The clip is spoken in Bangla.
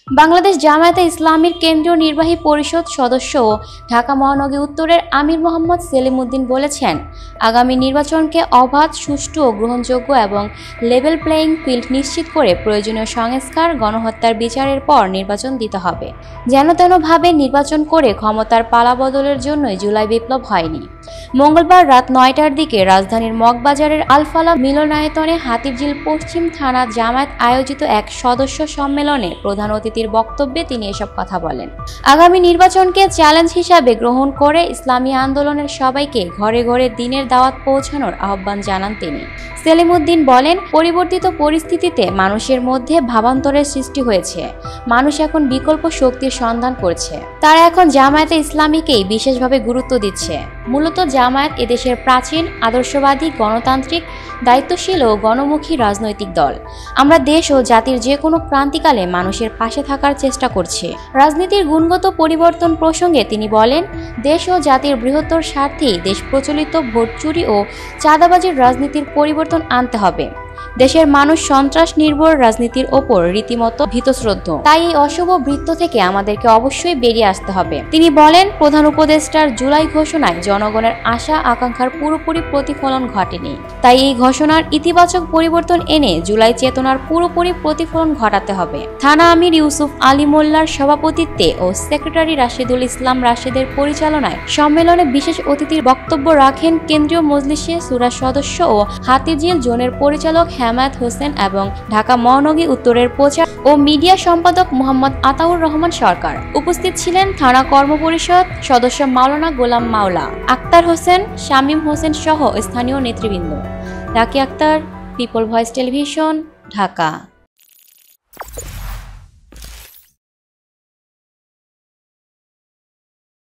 বাংলাদেশ জামায়াতে ইসলামীর কেন্দ্রীয় নির্বাহী পরিষদ সদস্য ও ঢাকা মহানগরী উত্তরের আমির মোহাম্মদ সেলিম উদ্দিন বলেছেন, আগামী নির্বাচনকে অবাধ, সুষ্ঠু ও গ্রহণযোগ্য এবং লেভেল প্লেয়িং ফিল্ড নিশ্চিত করে প্রয়োজনীয় সংস্কার, গণহত্যার বিচারের পর নির্বাচন দিতে হবে। যেন তেনভাবে নির্বাচন করে ক্ষমতার পালাবদলের জন্যই জুলাই বিপ্লব হয়নি। মঙ্গলবার রাত ৯টার দিকে রাজধানীর মগবাজারের আলফালা মিলনায়তনে হাতিরঝিল পশ্চিম থানা জামায়াত আয়োজিত এক সদস্য সম্মেলনে প্রধান অতিথির বক্তব্যে তিনি এসব কথা বলেন। আগামী নির্বাচনকে চ্যালেঞ্জ হিসাবে গ্রহণ করে ইসলামী আন্দোলনের সবাইকে ঘরে ঘরে দ্বীনের দাওয়াত পৌঁছানোর আহ্বান জানান তিনি। সেলিম উদ্দিন বলেন, পরিবর্তিত পরিস্থিতিতে মানুষের মধ্যে ভাবান্তরের সৃষ্টি হয়েছে। মানুষ এখন বিকল্প শক্তির সন্ধান করছে। তারা এখন জামায়াতে ইসলামীকেই বিশেষভাবে গুরুত্ব দিচ্ছে। মূলত জামায়াত এদেশের প্রাচীন, আদর্শবাদী, গণতান্ত্রিক, দায়িত্বশীল ও গণমুখী রাজনৈতিক দল। আমরা দেশ ও জাতির যে কোনো ক্রান্তিকালে মানুষের পাশে থাকার চেষ্টা করছি। রাজনীতির গুণগত পরিবর্তন প্রসঙ্গে তিনি বলেন, দেশ ও জাতির বৃহত্তর স্বার্থেই দেশ প্রচলিত ভোট চুরি ও চাঁদাবাজির রাজনীতির পরিবর্তন আনতে হবে। দেশের মানুষ সন্ত্রাস নির্ভর রাজনীতির ওপর রীতিমতো ভীতশ্রদ্ধ। তাই এই অশুভ বৃত্ত থেকে আমাদেরকে অবশ্যই বেরিয়ে আসতে হবে। তিনি বলেন, প্রধান উপদেষ্টার জুলাই ঘোষণায় জনগণের আশা আকাঙ্ক্ষার পুরোপুরি প্রতিফলন ঘটেনি। তাই এই ঘোষণার ইতিবাচক পরিবর্তন এনে জুলাই চেতনার পুরোপুরি প্রতিফলন ঘটাতে হবে। থানা আমির ইউসুফ আলী মোল্লার সভাপতিত্বে ও সেক্রেটারি রাশেদুল ইসলাম রাশেদের পরিচালনায় সম্মেলনে বিশেষ অতিথির বক্তব্য রাখেন কেন্দ্রীয় মজলিসে সুরা সদস্য ও হাতিরঝিল জোনের পরিচালক হেমায়েত হোসেন এবং ঢাকা মহানগরী উত্তরের প্রচার ও মিডিয়া সম্পাদক মোহাম্মদ আতাউর রহমান সরকার। উপস্থিত ছিলেন থানা কর্মপরিষদ সদস্য মাওলানা গোলাম মাওলা, আক্তার হোসেন, শামীম হোসেন সহ স্থানীয় নেতৃবৃন্দ। Raki Akter, People Voice Television, Dhaka.